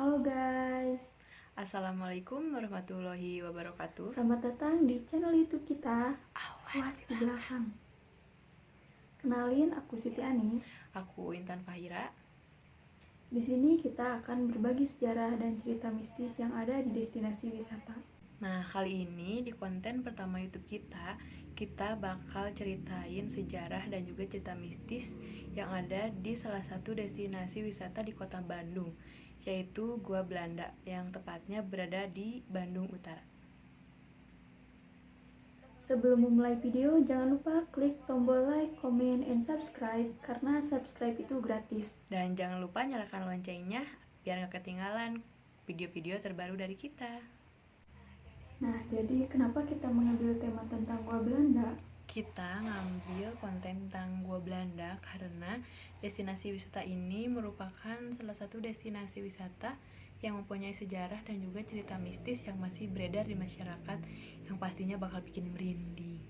Halo guys, Assalamualaikum warahmatullahi wabarakatuh. selamat datang di channel YouTube kita, Awas di Belakang. Kenalin, aku Siti Anis. Aku Intan Fahira. Di sini kita akan berbagi sejarah dan cerita mistis yang ada di destinasi wisata. Nah, kali ini di konten pertama YouTube kita bakal ceritain sejarah dan juga cerita mistis yang ada di salah satu destinasi wisata di kota Bandung, yaitu Gua Belanda, yang tepatnya berada di Bandung Utara. Sebelum memulai video, jangan lupa klik tombol like, comment, and subscribe karena subscribe itu gratis. Dan jangan lupa nyalakan loncengnya biar gak ketinggalan video-video terbaru dari kita. Nah, jadi kenapa kita mengambil tema tentang Gua Belanda? Kita ngambil konten tentang Gua Belanda karena destinasi wisata ini merupakan salah satu destinasi wisata yang mempunyai sejarah dan juga cerita mistis yang masih beredar di masyarakat yang pastinya bakal bikin merinding.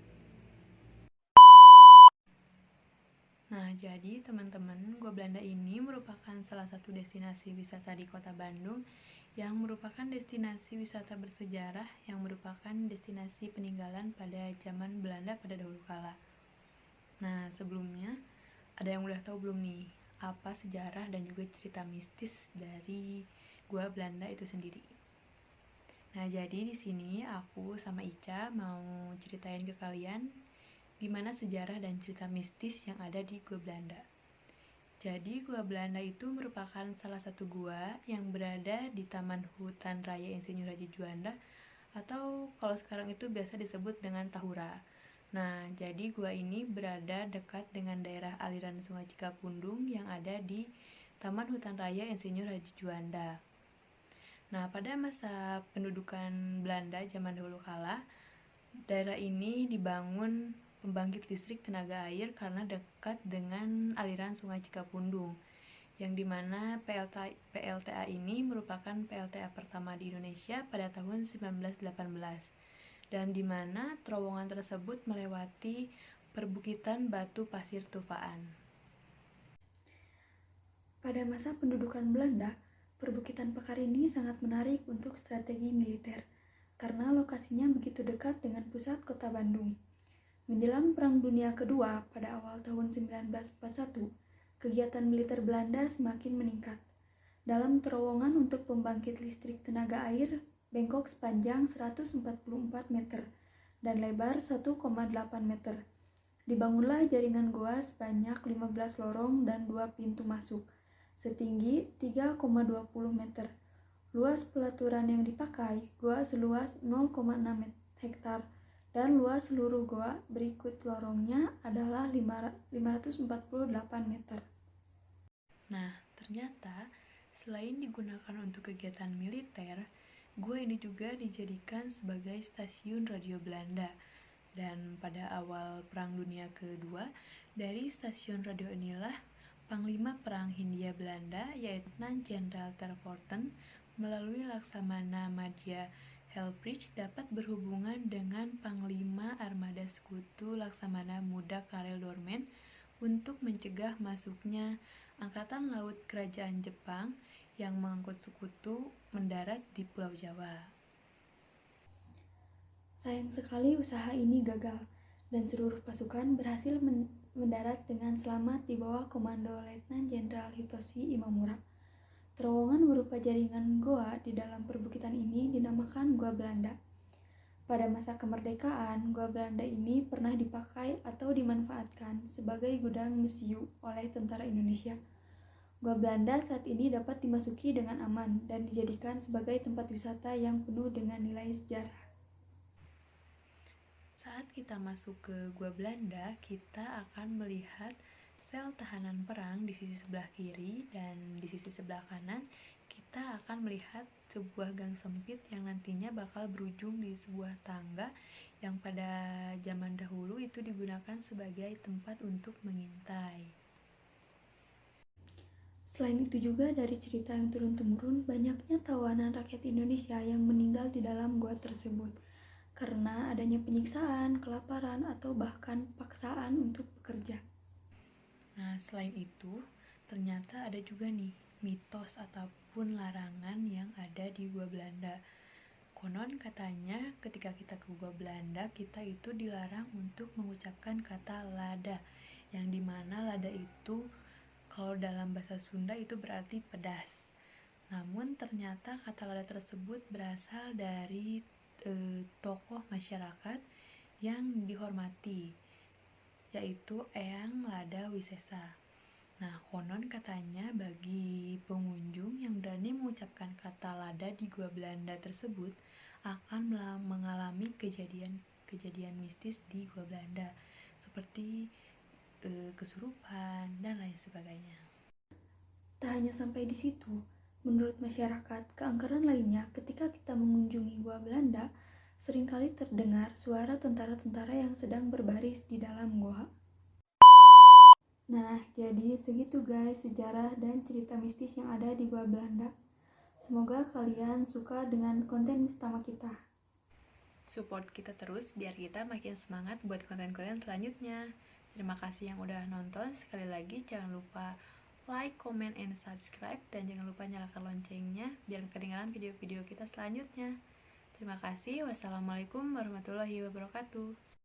Nah, jadi teman-teman, Gua Belanda ini merupakan salah satu destinasi wisata di kota Bandung yang merupakan destinasi wisata bersejarah yang merupakan destinasi peninggalan pada zaman Belanda pada dahulu kala. Nah, sebelumnya ada yang udah tahu belum nih apa sejarah dan juga cerita mistis dari Gua Belanda itu sendiri? Nah, jadi di sini aku sama Ica mau ceritain ke kalian gimana sejarah dan cerita mistis yang ada di Gua Belanda. Jadi, Gua Belanda itu merupakan salah satu gua yang berada di Taman Hutan Raya Insinyur Haji Juanda atau kalau sekarang itu biasa disebut dengan Tahura. Nah, jadi gua ini berada dekat dengan daerah aliran Sungai Cikapundung yang ada di Taman Hutan Raya Insinyur Haji Juanda. Nah, pada masa pendudukan Belanda zaman dahulu kala, daerah ini dibangun pembangkit listrik tenaga air karena dekat dengan aliran Sungai Cikapundung, yang dimana PLTA ini merupakan PLTA pertama di Indonesia pada tahun 1918, dan dimana terowongan tersebut melewati perbukitan batu pasir tufaan. Pada masa pendudukan Belanda, perbukitan Pekar ini sangat menarik untuk strategi militer karena lokasinya begitu dekat dengan pusat kota Bandung. Menjelang Perang Dunia Kedua pada awal tahun 1941, kegiatan militer Belanda semakin meningkat. Dalam terowongan untuk pembangkit listrik tenaga air, bengkok sepanjang 144 meter dan lebar 1,8 meter. Dibangunlah jaringan goa sebanyak 15 lorong dan 2 pintu masuk, setinggi 3,20 meter. Luas pelaturan yang dipakai, goa seluas 0,6 hektar, dan luas seluruh goa berikut lorongnya adalah 548 meter. Nah, ternyata selain digunakan untuk kegiatan militer, gua ini juga dijadikan sebagai stasiun radio Belanda. Dan pada awal Perang Dunia Kedua, dari stasiun radio inilah Panglima Perang Hindia Belanda yaitu Letnan Jenderal ter Vorten melalui Laksamana Madya Helprich dapat berhubungan dengan Panglima Armada Sekutu Laksamana Muda Karel Dormen untuk mencegah masuknya Angkatan Laut Kerajaan Jepang yang mengangkut sekutu mendarat di Pulau Jawa. Sayang sekali usaha ini gagal dan seluruh pasukan berhasil mendarat dengan selamat di bawah komando Letnan Jenderal Hitoshi Imamura. Terowongan berupa jaringan goa di dalam perbukitan ini dinamakan Gua Belanda. Pada masa kemerdekaan, Gua Belanda ini pernah dipakai atau dimanfaatkan sebagai gudang mesiu oleh tentara Indonesia. Gua Belanda saat ini dapat dimasuki dengan aman dan dijadikan sebagai tempat wisata yang penuh dengan nilai sejarah. Saat kita masuk ke Gua Belanda, kita akan melihat sel tahanan perang di sisi sebelah kiri, dan di sisi sebelah kanan kita akan melihat sebuah gang sempit yang nantinya bakal berujung di sebuah tangga yang pada zaman dahulu itu digunakan sebagai tempat untuk mengintai. Selain itu juga dari cerita yang turun-temurun, banyaknya tawanan rakyat Indonesia yang meninggal di dalam gua tersebut karena adanya penyiksaan, kelaparan, atau bahkan paksaan untuk bekerja. Nah, selain itu, ternyata ada juga nih mitos ataupun larangan yang ada di gua Belanda. Konon katanya ketika kita ke gua Belanda, kita itu dilarang untuk mengucapkan kata lada, yang dimana lada itu kalau dalam bahasa Sunda itu berarti pedas. Namun ternyata kata lada tersebut berasal dari tokoh masyarakat yang dihormati, yaitu Eyang Lada Wisesa. Nah, konon katanya bagi pengunjung yang berani mengucapkan kata lada di gua Belanda tersebut akan mengalami kejadian mistis di gua Belanda, seperti kesurupan dan lain sebagainya. Tak hanya sampai di situ, menurut masyarakat, keangkeran lainnya ketika kita mengunjungi gua Belanda, seringkali terdengar suara tentara-tentara yang sedang berbaris di dalam gua. Nah, jadi segitu guys sejarah dan cerita mistis yang ada di gua Belanda. Semoga kalian suka dengan konten pertama kita. Support kita terus biar kita makin semangat buat konten-konten selanjutnya. Terima kasih yang udah nonton. Sekali lagi jangan lupa like, comment, and subscribe. Dan jangan lupa nyalakan loncengnya biar ketinggalan video-video kita selanjutnya. Terima kasih. Wassalamualaikum warahmatullahi wabarakatuh.